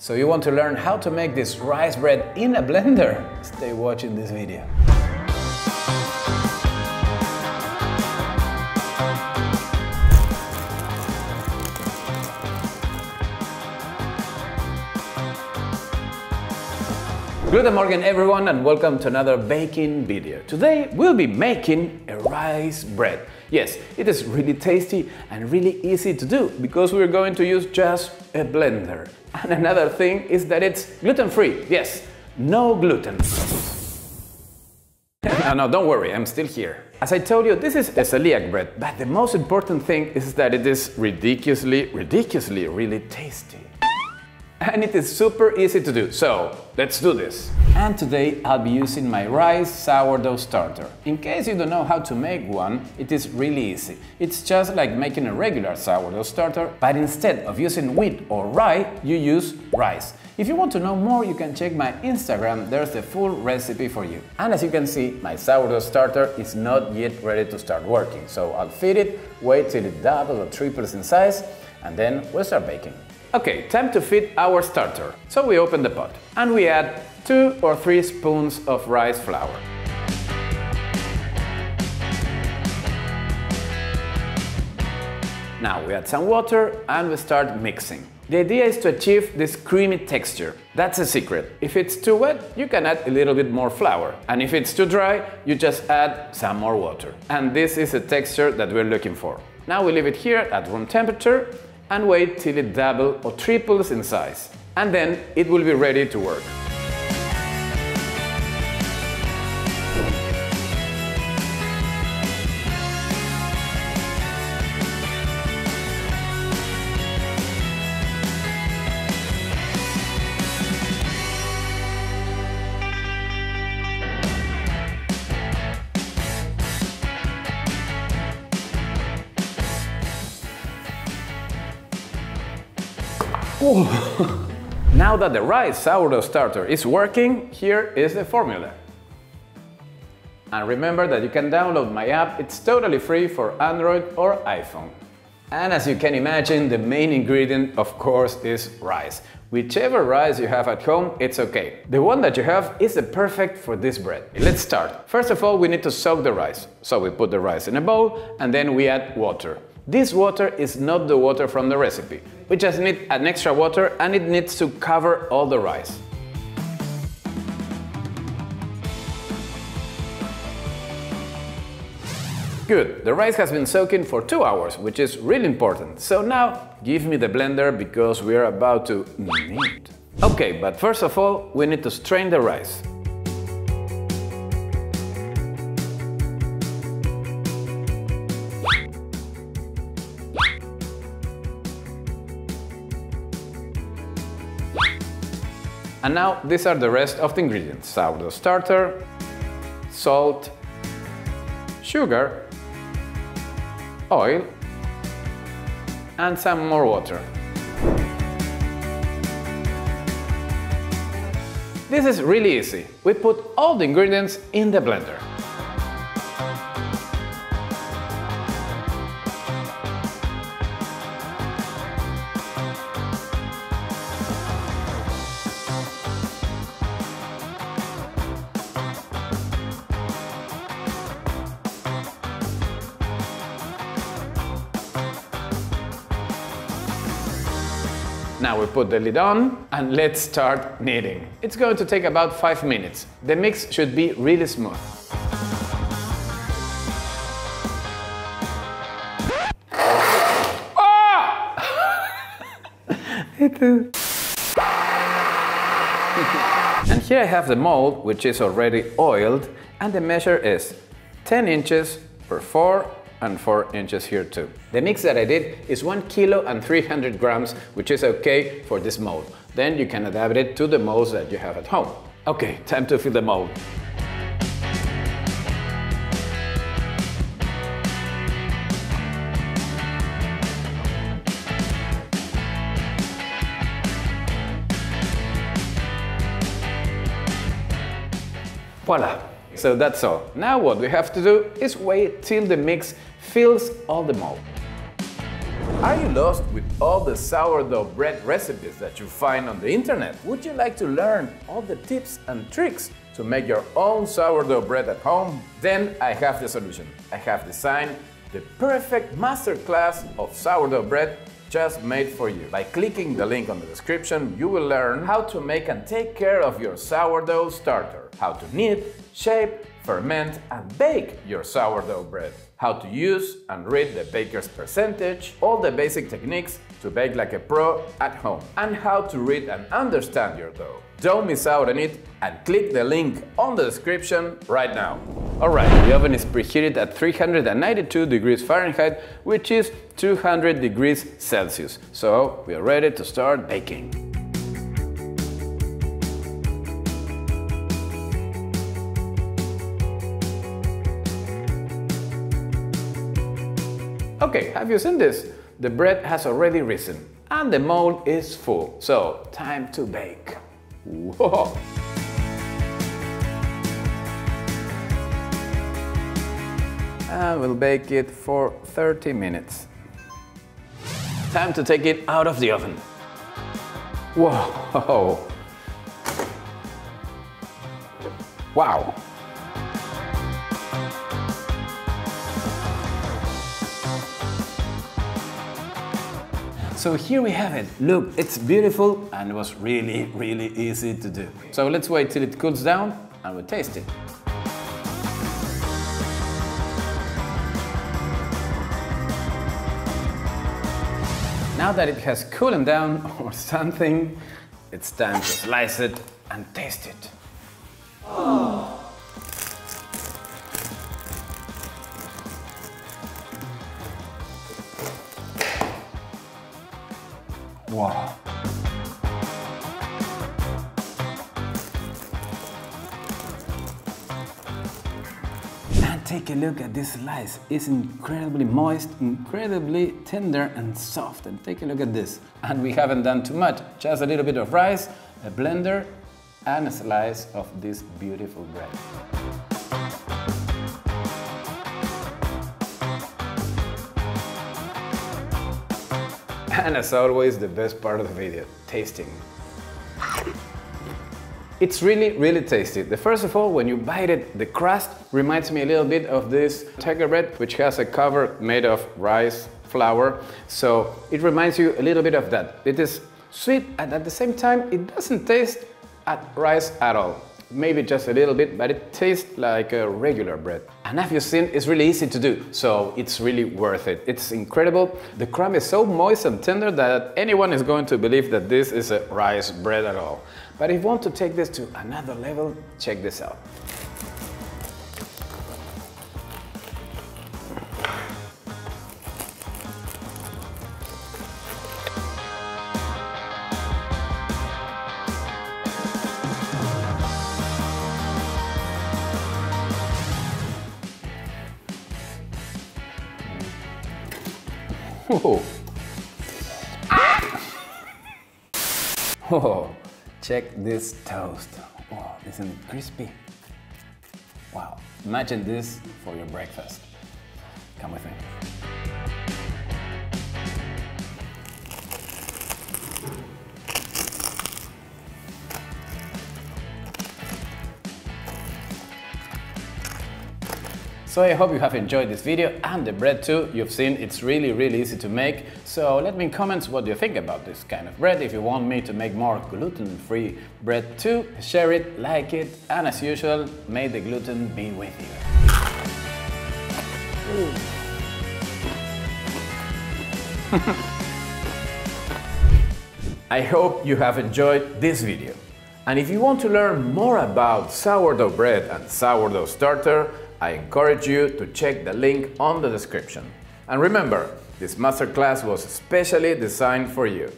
So you want to learn how to make this rice bread in a blender? Stay watching this video. Good morning everyone and welcome to another baking video. Today we'll be making a rice bread. Yes, it is really tasty and really easy to do because we're going to use just a blender. And another thing is that it's gluten-free. Yes, no gluten. No, don't worry, I'm still here. As I told you, this is a celiac bread, but the most important thing is that it is ridiculously really tasty. And it is super easy to do, so let's do this. And today I'll be using my rice sourdough starter. In case you don't know how to make one, it is really easy. It's just like making a regular sourdough starter, but instead of using wheat or rye, you use rice. If you want to know more, you can check my Instagram, there's the full recipe for you. And as you can see, my sourdough starter is not yet ready to start working, so I'll feed it, wait till it doubles or triples in size, and then we'll start baking. Okay, time to feed our starter. So we open the pot and we add 2 or 3 spoons of rice flour. Now we add some water and we start mixing. The idea is to achieve this creamy texture. That's a secret. If it's too wet, you can add a little bit more flour. And if it's too dry, you just add some more water. And this is the texture that we're looking for. Now we leave it here at room temperature and wait till it doubles or triples in size. And then it will be ready to work. Now that the rice sourdough starter is working, here is the formula. And remember that you can download my app, it's totally free for Android or iPhone. And as you can imagine, the main ingredient, of course, is rice. Whichever rice you have at home, it's okay. The one that you have is the perfect for this bread. Let's start. First of all, we need to soak the rice. So we put the rice in a bowl and then we add water. This water is not the water from the recipe. We just need an extra water and it needs to cover all the rice. Good, the rice has been soaking for 2 hours, which is really important. So now, give me the blender because we are about to knead. Okay, but first of all, we need to strain the rice. And now these are the rest of the ingredients: sourdough starter, salt, sugar, oil, and some more water. This is really easy. We put all the ingredients in the blender. Now we put the lid on and let's start kneading. It's going to take about 5 minutes. The mix should be really smooth. And here I have the mold, which is already oiled, and the measure is 10 inches per 4 and 4 inches here too. The mix that I did is 1 kilo and 300 grams, which is okay for this mold. Then you can adapt it to the molds that you have at home. Okay, time to fill the mold. Voila! So that's all. Now what we have to do is wait till the mix fills all the mold. Are you lost with all the sourdough bread recipes that you find on the internet? Would you like to learn all the tips and tricks to make your own sourdough bread at home? Then I have the solution. I have designed the perfect masterclass of sourdough bread just made for you. By clicking the link on the description, you will learn how to make and take care of your sourdough starter, how to knead, shape, ferment and bake your sourdough bread, how to use and read the baker's percentage, all the basic techniques to bake like a pro at home, and how to read and understand your dough. Don't miss out on it and click the link on the description right now. Alright, the oven is preheated at 392 degrees Fahrenheit, which is 200 degrees Celsius. So we are ready to start baking. Okay, have you seen this? The bread has already risen and the mold is full. So, time to bake. Whoa! And we'll bake it for 30 minutes. Time to take it out of the oven. Whoa! Wow! So here we have it. Look, it's beautiful and it was really easy to do. So let's wait till it cools down and we'll taste it. Now that it has cooled down or something, it's time to slice it and taste it. Oh. Wow. And take a look at this slice. It's incredibly moist, incredibly tender and soft. And take a look at this. And we haven't done too much. Just a little bit of rice, a blender, and a slice of this beautiful bread. And as always, the best part of the video, tasting. It's really tasty. First of all, when you bite it, the crust reminds me a little bit of this tiger bread, which has a cover made of rice flour. So it reminds you a little bit of that. It is sweet and at the same time, it doesn't taste like rice at all. Maybe just a little bit, but it tastes like a regular bread. And as you've seen, it's really easy to do, so it's really worth it. It's incredible. The crumb is so moist and tender that anyone is going to believe that this is a rice bread at all. But if you want to take this to another level, check this out. Oh. Oh, check this toast. Oh, isn't it crispy? Wow, imagine this for your breakfast. Come with me. So I hope you have enjoyed this video and the bread too. You've seen it's really easy to make. So let me in comments what you think about this kind of bread. If you want me to make more gluten-free bread too, share it, like it, and as usual, may the gluten be with you. I hope you have enjoyed this video. And if you want to learn more about sourdough bread and sourdough starter, I encourage you to check the link on the description. And remember, this masterclass was specially designed for you.